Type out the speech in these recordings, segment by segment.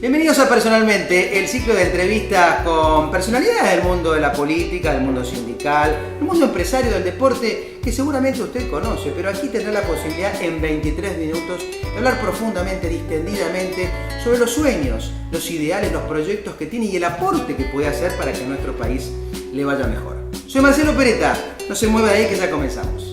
Bienvenidos a Personalmente, el ciclo de entrevistas con personalidades del mundo de la política, del mundo sindical, del mundo empresario, del deporte, que seguramente usted conoce, pero aquí tendrá la posibilidad en 23 minutos de hablar profundamente, distendidamente, sobre los sueños, los ideales, los proyectos que tiene y el aporte que puede hacer para que a nuestro país le vaya mejor. Soy Marcelo Peretta, no se mueva de ahí que ya comenzamos.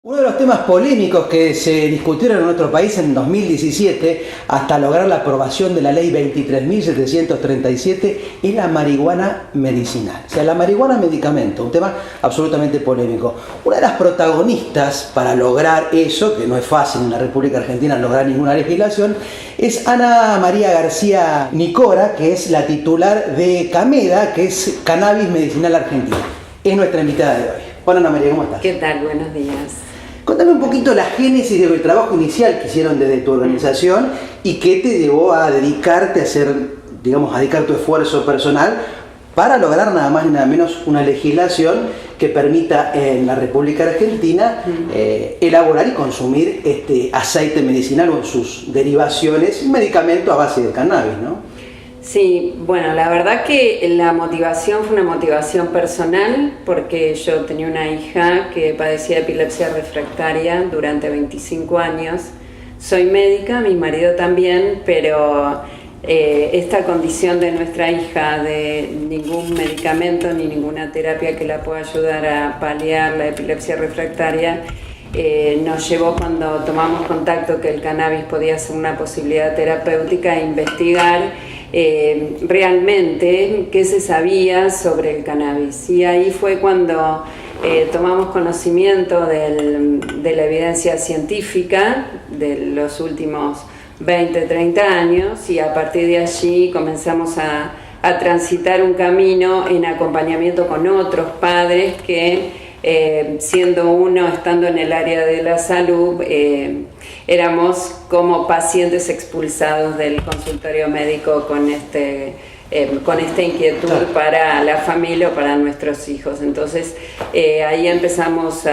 Uno de los temas polémicos que se discutieron en nuestro país en 2017 hasta lograr la aprobación de la ley 23.737 es la marihuana medicinal, o sea, la marihuana medicamento, un tema absolutamente polémico. Una de las protagonistas para lograr eso, que no es fácil en la República Argentina lograr ninguna legislación, es Ana María García Nicora, que es la titular de CAMEDA, que es Cannabis Medicinal Argentina. Es nuestra invitada de hoy. Hola Ana María, ¿cómo estás? ¿Qué tal? Buenos días. Contame un poquito la génesis del trabajo inicial que hicieron desde tu organización y qué te llevó a dedicarte a hacer, digamos, a dedicar tu esfuerzo personal para lograr nada más ni nada menos una legislación que permita en la República Argentina elaborar y consumir este aceite medicinal o sus derivaciones, un medicamento a base de cannabis, ¿no? Sí, bueno, la verdad que la motivación fue una motivación personal porque yo tenía una hija que padecía epilepsia refractaria durante 25 años. Soy médica, mi marido también, pero esta condición de nuestra hija de ningún medicamento ni ninguna terapia que la pueda ayudar a paliar la epilepsia refractaria nos llevó, cuando tomamos contacto que el cannabis podía ser una posibilidad terapéutica, a investigar realmente qué se sabía sobre el cannabis. Y ahí fue cuando tomamos conocimiento de la evidencia científica de los últimos 20, 30 años, y a partir de allí comenzamos a transitar un camino en acompañamiento con otros padres que siendo uno, estando en el área de la salud, éramos como pacientes expulsados del consultorio médico con esta inquietud para la familia o para nuestros hijos. Entonces ahí empezamos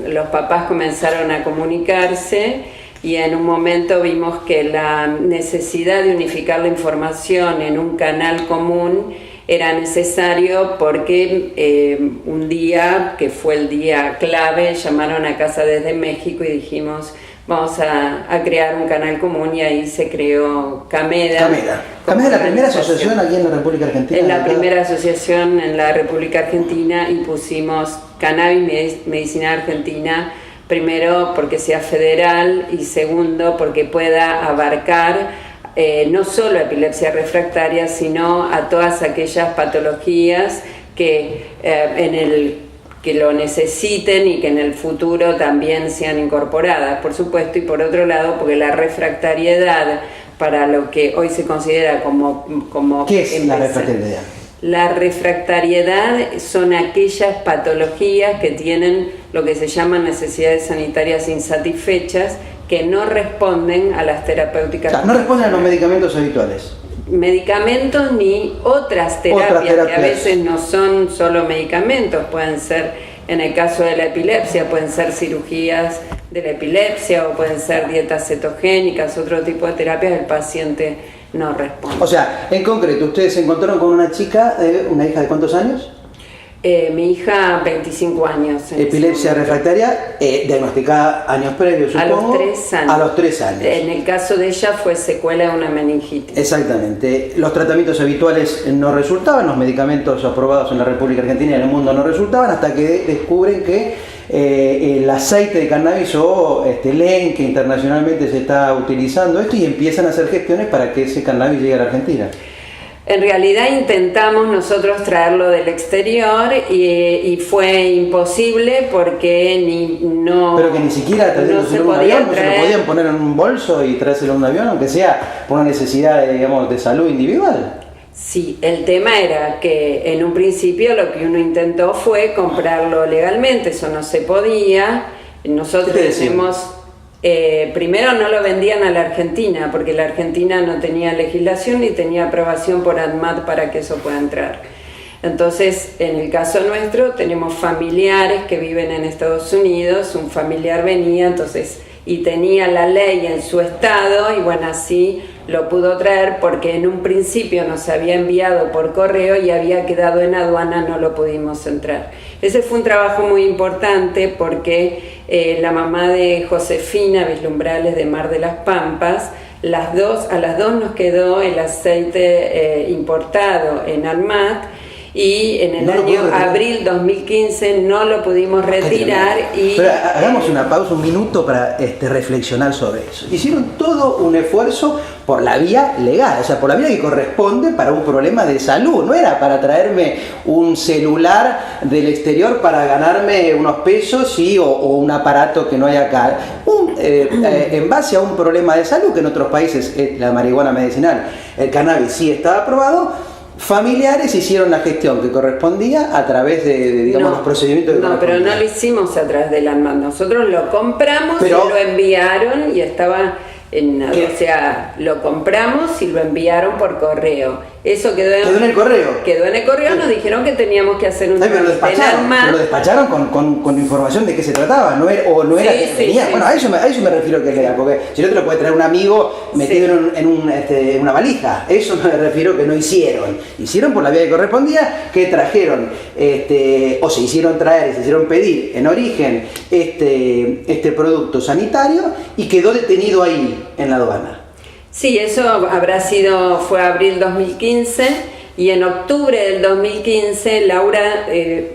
los papás comenzaron a comunicarse, y en un momento vimos que la necesidad de unificar la información en un canal común era necesario, porque un día, que fue el día clave, llamaron a casa desde México y dijimos, vamos a crear un canal común, y ahí se creó CAMEDA. CAMEDA es la primera asociación aquí en la República Argentina. Es la primera asociación en la República Argentina, y pusimos Cannabis Medicinal Argentina, primero porque sea federal y segundo porque pueda abarcar no solo epilepsia refractaria, sino a todas aquellas patologías que que lo necesiten y que en el futuro también sean incorporadas, por supuesto. Y por otro lado, porque la refractariedad, para lo que hoy se considera como ¿qué es la refractariedad? La refractariedad son aquellas patologías que tienen lo que se llaman necesidades sanitarias insatisfechas, que no responden a las terapéuticas. O sea, no responden a los medicamentos habituales. Medicamentos ni otras terapias, que a veces no son solo medicamentos, pueden ser, en el caso de la epilepsia, pueden ser cirugías de la epilepsia o pueden ser dietas cetogénicas, otro tipo de terapias, el paciente no responde. O sea, en concreto, ustedes se encontraron con una chica, una hija de ¿cuántos años? Mi hija, 25 años. Epilepsia refractaria, diagnosticada años previos, supongo. A los 3 años. A los 3 años. En el caso de ella fue secuela de una meningitis. Exactamente. Los tratamientos habituales no resultaban, los medicamentos aprobados en la República Argentina y en el mundo no resultaban, hasta que descubren que el aceite de cannabis o LEN, que internacionalmente se está utilizando esto, y empiezan a hacer gestiones para que ese cannabis llegue a la Argentina. En realidad intentamos nosotros traerlo del exterior y fue imposible porque Pero que ni siquiera trayéndoselo en un avión, no se lo podían poner en un bolso y traérselo en un avión, aunque sea por una necesidad de salud individual. Sí, el tema era que en un principio lo que uno intentó fue comprarlo legalmente, eso no se podía. Nosotros tenemos... primero no lo vendían a la Argentina, porque la Argentina no tenía legislación ni tenía aprobación por ANMAT para que eso pueda entrar. Entonces, en el caso nuestro, tenemos familiares que viven en Estados Unidos, un familiar venía, entonces y tenía la ley en su estado, y bueno, así lo pudo traer porque en un principio nos había enviado por correo y había quedado en aduana, no lo pudimos entrar. Ese fue un trabajo muy importante porque la mamá de Josefina Vislumbrales de Mar de las Pampas, a las dos nos quedó el aceite importado en Almat, y en el año abril 2015 no lo pudimos retirar. Pero hagamos una pausa, un minuto para reflexionar sobre eso. Hicieron todo un esfuerzo por la vía legal, o sea, por la vía que corresponde para un problema de salud. No era para traerme un celular del exterior para ganarme unos pesos o un aparato que no hay acá. En base a un problema de salud que en otros países, la marihuana medicinal, el cannabis sí estaba aprobado. Familiares hicieron la gestión que correspondía a través de los procedimientos que pero no lo hicimos a través del ANMAT. Nosotros lo compramos y lo enviaron y estaba o sea, lo compramos y lo enviaron por correo. Eso quedó en el correo. Quedó en el correo, nos dijeron que teníamos que hacer un pero lo despacharon con información de qué se trataba, no era que venía. Bueno, a eso me refiero que es legal, porque si no te lo puede traer un amigo metido en una valija. Eso me refiero que no hicieron. Hicieron por la vía que correspondía, que trajeron, o se hicieron traer y se hicieron pedir en origen este producto sanitario y quedó detenido ahí en la aduana. Sí, eso fue abril 2015, y en octubre del 2015 Laura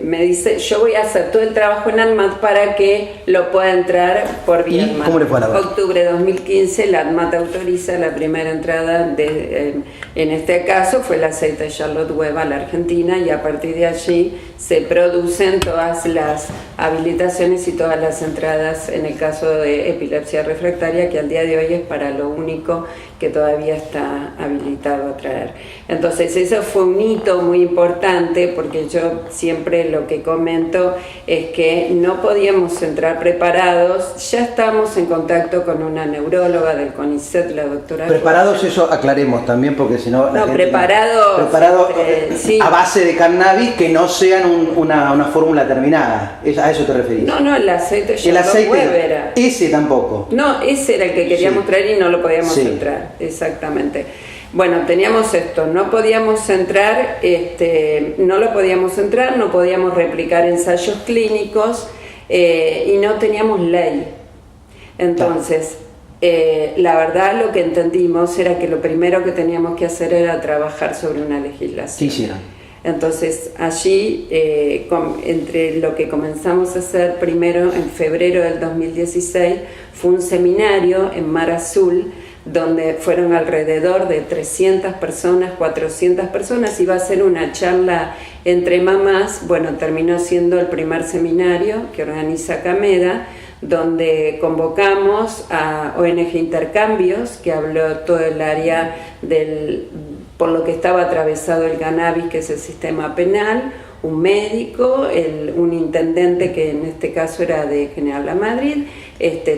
me dice, yo voy a hacer todo el trabajo en ANMAT para que lo pueda entrar por vía ANMAT. ¿Cómo le fue a Laura? Octubre de 2015 la ANMAT autoriza la primera entrada, en este caso fue el aceite de Charlotte Web a la Argentina, y a partir de allí se producen todas las habilitaciones y todas las entradas en el caso de epilepsia refractaria, que al día de hoy es para lo único que todavía está habilitado a traer. Entonces eso fue un hito muy importante, porque yo siempre lo que comento es que no podíamos entrar preparados. Ya estamos en contacto con una neuróloga del CONICET, la doctora. Preparados, eso aclaremos también, porque si no... Preparados sí. A base de cannabis que no sean una fórmula terminada. ¿A eso te referís? No, el aceite Web era. Ese tampoco. No, ese era el que queríamos traer y no lo podíamos entrar. Exactamente. Bueno, teníamos esto, no podíamos entrar, no podíamos replicar ensayos clínicos y no teníamos ley. Entonces, la verdad lo que entendimos era que lo primero que teníamos que hacer era trabajar sobre una legislación. ¿Qué hicieron? Entonces allí, entre lo que comenzamos a hacer primero en febrero del 2016, fue un seminario en Mar Azul, donde fueron alrededor de 300 personas, 400 personas, iba a ser una charla entre mamás. Bueno, terminó siendo el primer seminario que organiza Cameda, donde convocamos a ONG Intercambios, que habló todo el área por lo que estaba atravesado el cannabis, que es el sistema penal, un médico, un intendente que en este caso era de General La Madrid,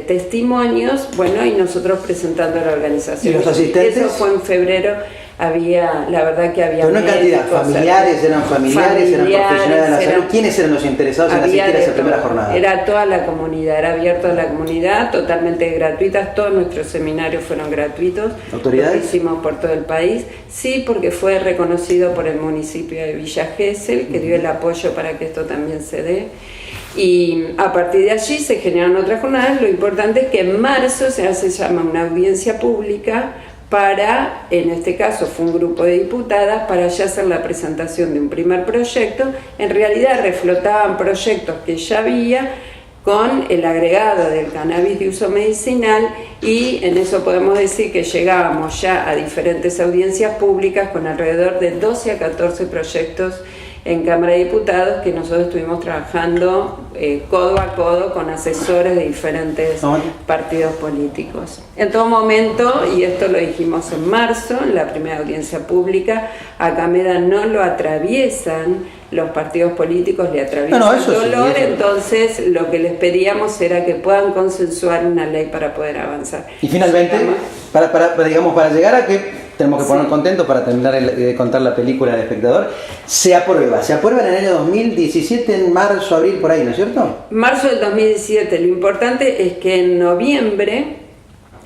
testimonios, bueno, y nosotros presentando la organización. ¿Y los asistentes? Eso fue en febrero. La verdad que había... Pero no en cantidad, eran profesionales de la salud. ¿Quiénes eran los interesados en asistir a esa primera jornada? Era toda la comunidad, era abierto a la comunidad, totalmente gratuitas, todos nuestros seminarios fueron gratuitos. ¿Autoridades? Lo hicimos por todo el país, sí, porque fue reconocido por el municipio de Villa Gesell, que dio el apoyo para que esto también se dé. Y a partir de allí se generaron otras jornadas. Lo importante es que en marzo se llama una audiencia pública para, en este caso fue un grupo de diputadas, para ya hacer la presentación de un primer proyecto. En realidad reflotaban proyectos que ya había con el agregado del cannabis de uso medicinal, y en eso podemos decir que llegábamos ya a diferentes audiencias públicas con alrededor de 12 a 14 proyectos en Cámara de Diputados, que nosotros estuvimos trabajando codo a codo con asesores de diferentes partidos políticos. En todo momento, y esto lo dijimos en marzo, en la primera audiencia pública, a Cameda no lo atraviesan los partidos políticos, le atraviesan dolor, entonces lo que les pedíamos era que puedan consensuar una ley para poder avanzar. Y finalmente, para llegar a que tenemos que poner contentos para terminar de contar la película al espectador. Se aprueba en el año 2017, en marzo, abril, por ahí, ¿no es cierto? Marzo del 2017. Lo importante es que en noviembre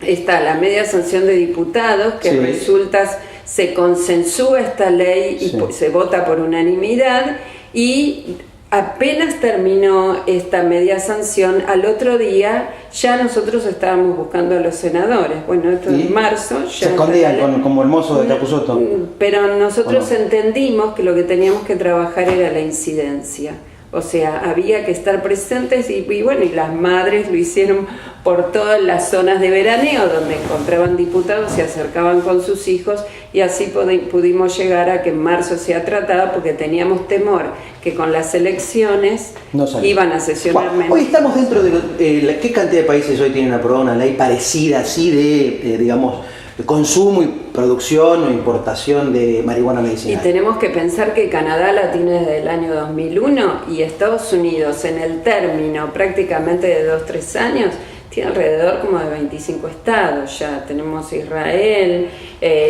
está la media sanción de diputados, que se consensúa esta ley y se vota por unanimidad, y apenas terminó esta media sanción, al otro día ya nosotros estábamos buscando a los senadores. Bueno, esto en marzo ya se escondían como el mozo de Capusotto. Pero nosotros entendimos que lo que teníamos que trabajar era la incidencia. O sea, había que estar presentes y bueno, y las madres lo hicieron por todas las zonas de veraneo donde encontraban diputados, se acercaban con sus hijos y así pudimos llegar a que en marzo sea tratada, porque teníamos temor que con las elecciones iban a sesionar menos. Hoy estamos dentro de ¿qué cantidad de países hoy tienen aprobada una ley parecida así de digamos, de consumo y producción o importación de marihuana medicinal? Y tenemos que pensar que Canadá la tiene desde el año 2001 y Estados Unidos, en el término prácticamente de 2-3 años, tiene alrededor como de 25 estados ya. Tenemos Israel,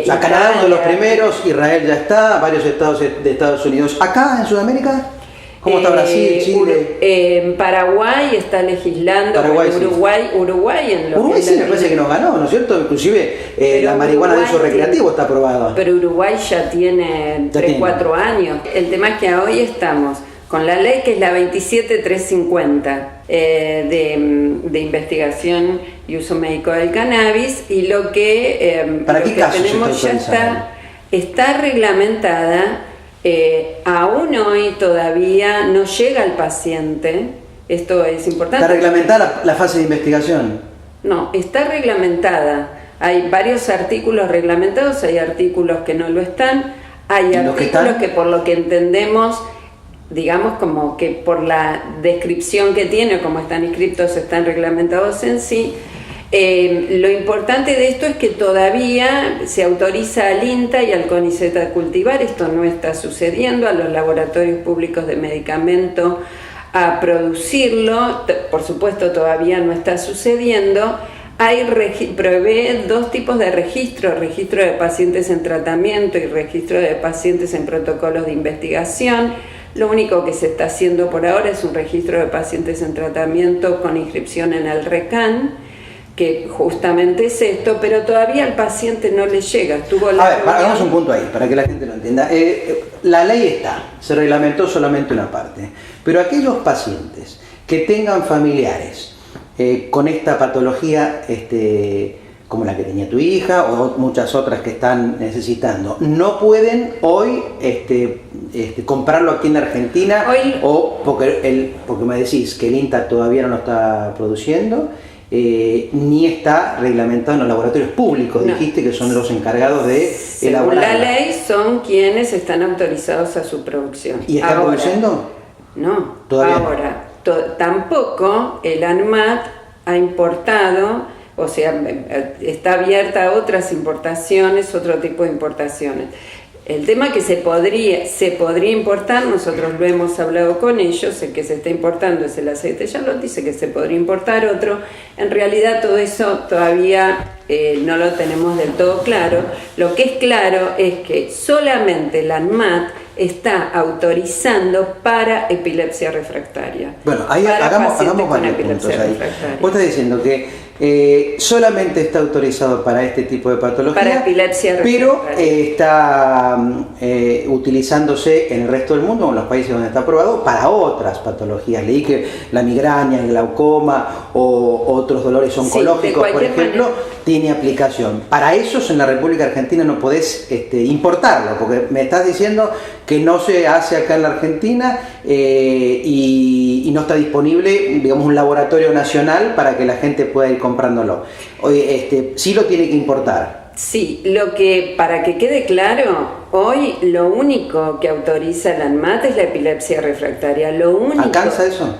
Canadá uno de los primeros, Israel ya está, varios estados de Estados Unidos. ¿Acá en Sudamérica? ¿Cómo está Brasil, Chile? En Paraguay está legislando, Uruguay en lo Uruguay sí me parece que nos ganó, ¿no es cierto? Inclusive la marihuana de uso recreativo está aprobada. Pero Uruguay ya tiene 3-4 años. El tema es que hoy estamos con la ley que es la 27350 de investigación y uso médico del cannabis, y lo que, ¿para qué casos tenemos ya está reglamentada. Aún hoy todavía no llega al paciente, esto es importante. ¿Está reglamentada la fase de investigación? No, está reglamentada. Hay varios artículos reglamentados, hay artículos que no lo están, hay artículos que por lo que entendemos, digamos como que por la descripción que tiene, como están inscritos, están reglamentados en sí. Lo importante de esto es que todavía se autoriza al INTA y al CONICET a cultivar. Esto no está sucediendo, a los laboratorios públicos de medicamento a producirlo, por supuesto todavía no está sucediendo. Prevé 2 tipos de registro de pacientes en tratamiento y registro de pacientes en protocolos de investigación. Lo único que se está haciendo por ahora es un registro de pacientes en tratamiento con inscripción en el RECAN, que justamente es esto, pero todavía al paciente no le llega. Hagamos un punto ahí, para que la gente lo entienda. La ley está, se reglamentó solamente una parte, pero aquellos pacientes que tengan familiares con esta patología, como la que tenía tu hija o muchas otras que están necesitando, no pueden hoy comprarlo aquí en Argentina, o porque me decís que el INTA todavía no lo está produciendo, ni está reglamentado en los laboratorios públicos, no. Dijiste que son los encargados de elaborar. Según la ley son quienes están autorizados a su producción. ¿Y están produciendo? No, todavía ahora tampoco el ANMAT ha importado, o sea, está abierta a otras importaciones, otro tipo de importaciones. El tema que se podría importar, nosotros lo hemos hablado con ellos, el que se está importando es el aceite Charlotte, dice que se podría importar otro. En realidad todo eso todavía no lo tenemos del todo claro. Lo que es claro es que solamente la ANMAT está autorizando para epilepsia refractaria. Bueno, ahí hagamos varios puntos ahí. Vos estás diciendo que solamente está autorizado para este tipo de patología, para epilepsia refractaria, pero está utilizándose en el resto del mundo, en los países donde está aprobado, para otras patologías. Leí que la migraña, el glaucoma o otros dolores oncológicos, por ejemplo, tiene aplicación. Para esos en la República Argentina no podés importarlo, porque me estás diciendo que no se hace acá en la Argentina y no está disponible, digamos, un laboratorio nacional para que la gente pueda ir comprándolo. Sí lo tiene que importar. Sí, para que quede claro, hoy lo único que autoriza la ANMAT es la epilepsia refractaria. Lo único. ¿Alcanza eso?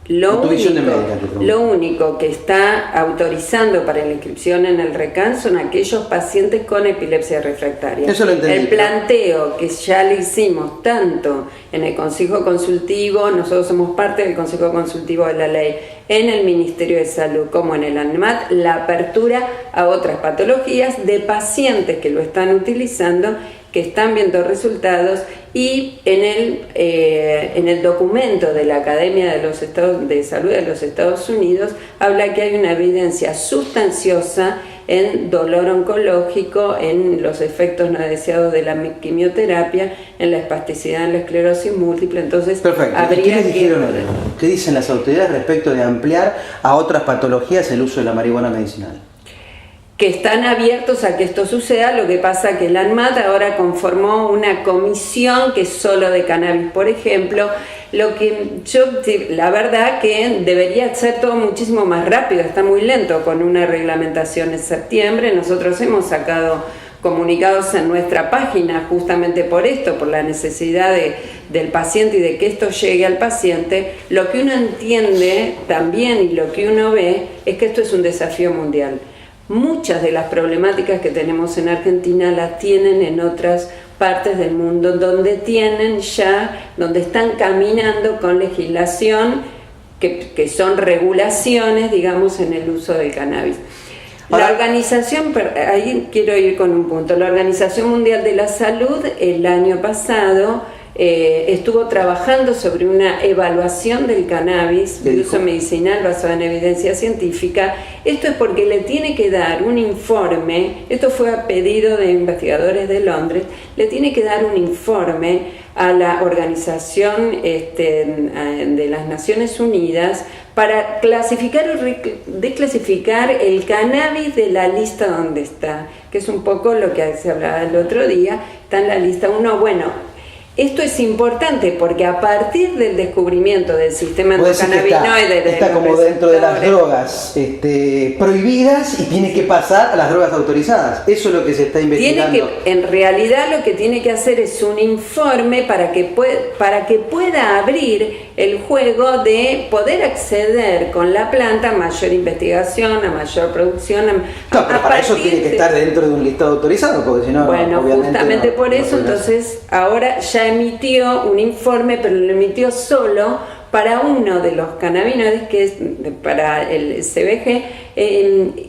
Lo único que está autorizando para la inscripción en el RECAN son aquellos pacientes con epilepsia refractaria. Eso lo entendí. El planteo que ya le hicimos tanto en el Consejo Consultivo, nosotros somos parte del Consejo Consultivo de la Ley, en el Ministerio de Salud como en el ANMAT, la apertura a otras patologías de pacientes que lo están utilizando, que están viendo resultados, y en el documento de la Academia de Salud de los Estados Unidos habla que hay una evidencia sustanciosa en dolor oncológico, en los efectos no deseados de la quimioterapia, en la espasticidad, en la esclerosis múltiple. Entonces, perfecto. ¿Qué les dijeron? ¿Qué dicen las autoridades respecto de ampliar a otras patologías el uso de la marihuana medicinal? Que están abiertos a que esto suceda. Lo que pasa que el ANMAT ahora conformó una comisión que es solo de cannabis, por ejemplo. La verdad que debería ser todo muchísimo más rápido, está muy lento con una reglamentación en septiembre. Nosotros hemos sacado comunicados en nuestra página justamente por esto, por la necesidad del paciente y de que esto llegue al paciente. Lo que uno entiende también y lo que uno ve es que esto es un desafío mundial. Muchas de las problemáticas que tenemos en Argentina las tienen en otras partes del mundo, donde están caminando con legislación que son regulaciones, digamos, en el uso del cannabis. La organización, ahí quiero ir con un punto, la Organización Mundial de la Salud el año pasado estuvo trabajando sobre una evaluación del cannabis de uso medicinal basado en evidencia científica. Esto es porque le tiene que dar un informe, esto fue a pedido de investigadores de Londres, le tiene que dar un informe a la Organización de las Naciones Unidas para clasificar o desclasificar el cannabis de la lista donde está, que es un poco lo que se hablaba el otro día. Está en la lista 1. Bueno, esto es importante porque a partir del descubrimiento del sistema endocannabinoide está como dentro de las drogas prohibidas y tiene que pasar a las drogas autorizadas. Eso es lo que se está investigando. En realidad lo que tiene que hacer es un informe para que pueda abrir el juego de poder acceder con la planta a mayor investigación, a mayor producción. Claro, pero para eso tiene que estar dentro de un listado autorizado, porque si no, bueno, justamente por eso, entonces ahora ya emitió un informe, pero lo emitió solo para uno de los cannabinoides, que es para el CBG.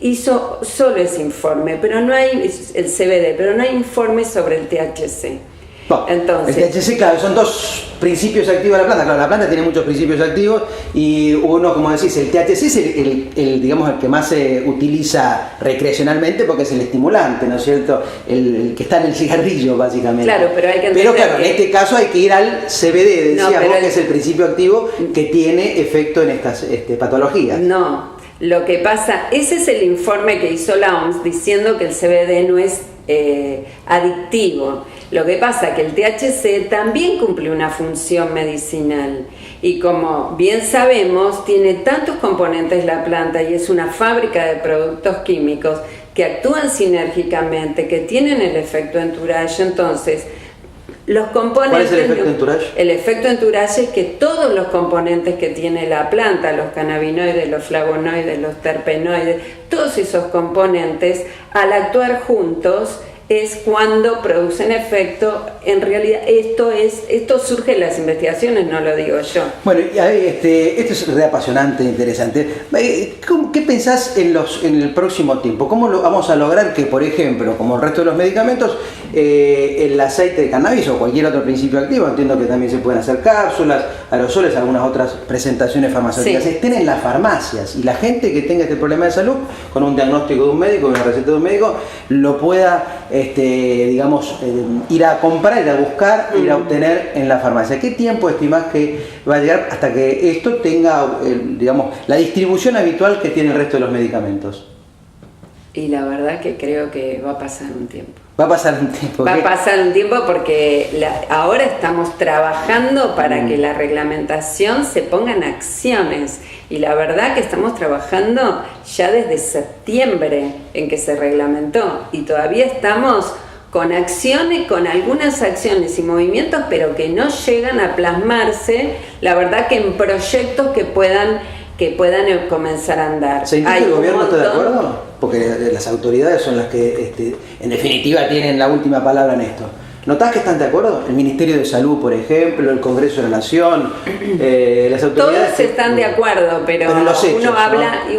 Hizo solo ese informe, pero no hay el CBD, pero no hay informe sobre el THC. No, entonces, el THC, claro, son dos principios activos de la planta. Claro, la planta tiene muchos principios activos y uno, como decís, el THC es el que más se utiliza recreacionalmente porque es el estimulante, ¿no es cierto? El que está en el cigarrillo, básicamente. Claro, pero hay que entender. Pero claro, en este caso hay que ir al CBD, decías vos, que es el principio activo que tiene efecto en estas patologías. No, lo que pasa, ese es el informe que hizo la OMS diciendo que el CBD no es adictivo. Lo que pasa es que el THC también cumple una función medicinal y, como bien sabemos, tiene tantos componentes la planta y es una fábrica de productos químicos que actúan sinérgicamente, que tienen el efecto entourage. Entonces, los componentes... ¿Cuál es el efecto entourage? El efecto entourage es que todos los componentes que tiene la planta, los cannabinoides, los flavonoides, los terpenoides, todos esos componentes, al actuar juntos, es cuando producen efecto. En realidad esto surge en las investigaciones, no lo digo yo. Bueno, esto es re apasionante, interesante. ¿Qué pensás en el próximo tiempo? ¿Cómo vamos a lograr que, por ejemplo, como el resto de los medicamentos, el aceite de cannabis o cualquier otro principio activo, entiendo que también se pueden hacer cápsulas, aerosoles, algunas otras presentaciones farmacéuticas, sí, estén en las farmacias y la gente que tenga este problema de salud, con un diagnóstico de un médico, una receta de un médico, lo pueda ir a comprar, ir a buscar, ir a obtener en la farmacia? ¿Qué tiempo estimás que va a llegar hasta que esto tenga, la distribución habitual que tiene el resto de los medicamentos? Y la verdad que creo que va a pasar un tiempo. Va a pasar un tiempo. Va a pasar un tiempo porque ahora estamos trabajando para que la reglamentación se ponga en acciones. Y la verdad que estamos trabajando ya desde septiembre en que se reglamentó. Y todavía estamos con acciones, con algunas acciones y movimientos, pero que no llegan a plasmarse, la verdad que en proyectos que puedan comenzar a andar. ¿Sentís que el gobierno está de acuerdo? Porque las autoridades son las que en definitiva tienen la última palabra en esto. ¿Notás que están de acuerdo? El Ministerio de Salud, por ejemplo, el Congreso de la Nación, las autoridades... Todos están de acuerdo, pero los hechos,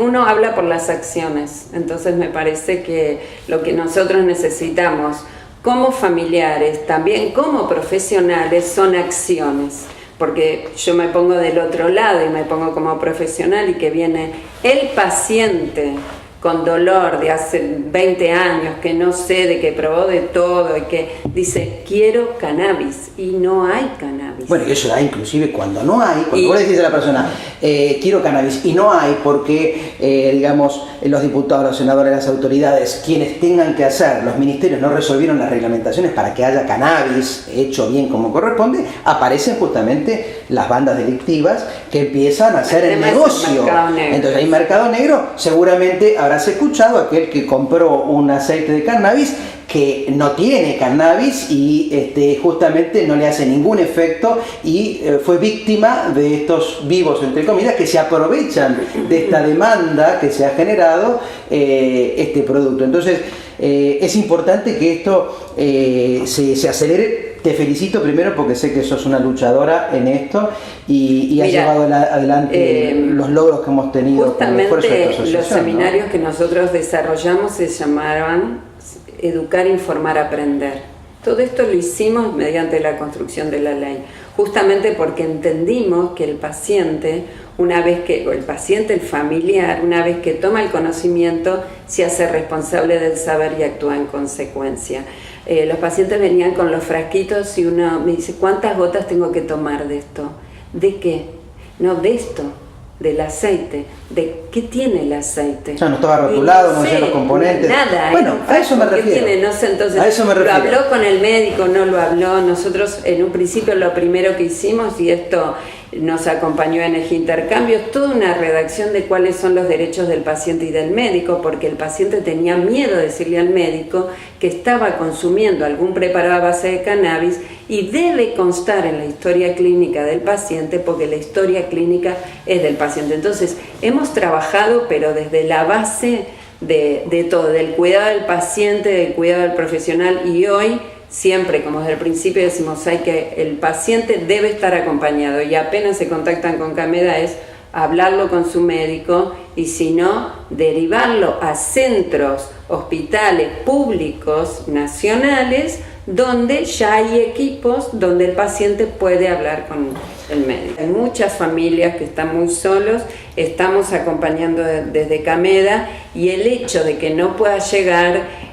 uno habla por las acciones. Entonces me parece que lo que nosotros necesitamos como familiares, también como profesionales, son acciones. Porque yo me pongo del otro lado y me pongo como profesional y que viene el paciente con dolor de hace 20 años, que no sé, de que probó de todo y que dice, quiero cannabis, y no hay cannabis. Bueno, y eso da inclusive cuando no hay, cuando vos le decís a la persona, quiero cannabis, y no hay porque, digamos, los diputados, los senadores, las autoridades, quienes tengan que hacer, los ministerios no resolvieron las reglamentaciones para que haya cannabis hecho bien como corresponde, aparecen justamente las bandas delictivas que empiezan a hacer el negocio. Entonces hay mercado negro, seguramente habrás escuchado aquel que compró un aceite de cannabis que no tiene cannabis y justamente no le hace ningún efecto y fue víctima de estos vivos, entre comillas, que se aprovechan de esta demanda que se ha generado este producto. Entonces es importante que esto se acelere. Te felicito primero porque sé que sos una luchadora en esto y has llevado adelante los logros que hemos tenido. Justamente con el esfuerzo de tu asociación, los seminarios, ¿no?, que nosotros desarrollamos se llamaban Educar, Informar, Aprender. Todo esto lo hicimos mediante la construcción de la ley, justamente porque entendimos que el paciente, el familiar, una vez que toma el conocimiento, se hace responsable del saber y actúa en consecuencia. Los pacientes venían con los frasquitos y uno me dice, ¿cuántas gotas tengo que tomar de esto? ¿De qué? No, de esto, del aceite. ¿De qué tiene el aceite? O sea, no estaba rotulado, no decía los componentes. Nada. Bueno, a eso me refiero. Tiene, no sé, entonces, a eso me refiero. ¿Lo habló con el médico? ¿No lo habló? Nosotros en un principio lo primero que hicimos, y esto nos acompañó en el intercambio, toda una redacción de cuáles son los derechos del paciente y del médico, porque el paciente tenía miedo de decirle al médico que estaba consumiendo algún preparado a base de cannabis, y debe constar en la historia clínica del paciente, porque la historia clínica es del paciente. Entonces, hemos trabajado, pero desde la base de todo, del cuidado del paciente, del cuidado del profesional, y hoy siempre, como desde el principio decimos, el paciente debe estar acompañado, y apenas se contactan con Cameda es hablarlo con su médico, y si no, derivarlo a centros, hospitales públicos nacionales, donde ya hay equipos donde el paciente puede hablar con el médico. Hay muchas familias que están muy solos, estamos acompañando desde Cameda, y el hecho de que no pueda llegar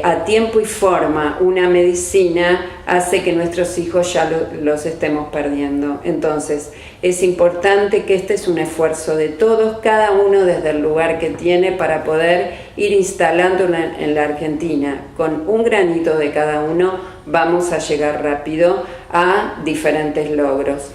a tiempo y forma una medicina hace que nuestros hijos ya los estemos perdiendo. Entonces es importante que este es un esfuerzo de todos, cada uno desde el lugar que tiene, para poder ir instalando en la Argentina. Con un granito de cada uno vamos a llegar rápido a diferentes logros.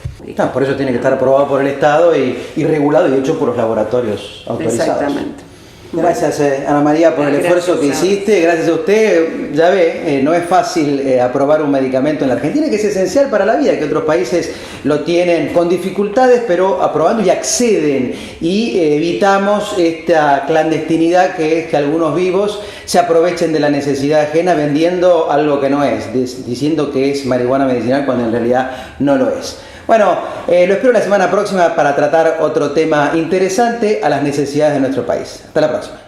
Por eso tiene que estar aprobado por el Estado y regulado y hecho por los laboratorios autorizados. Exactamente. Gracias, Ana María, por el esfuerzo que hiciste. Gracias a usted. Ya ve, no es fácil aprobar un medicamento en la Argentina, que es esencial para la vida, que otros países lo tienen con dificultades, pero aprobando y acceden. Y evitamos esta clandestinidad, que es que algunos vivos se aprovechen de la necesidad ajena vendiendo algo que no es, diciendo que es marihuana medicinal cuando en realidad no lo es. Bueno, lo espero la semana próxima para tratar otro tema interesante a las necesidades de nuestro país. Hasta la próxima.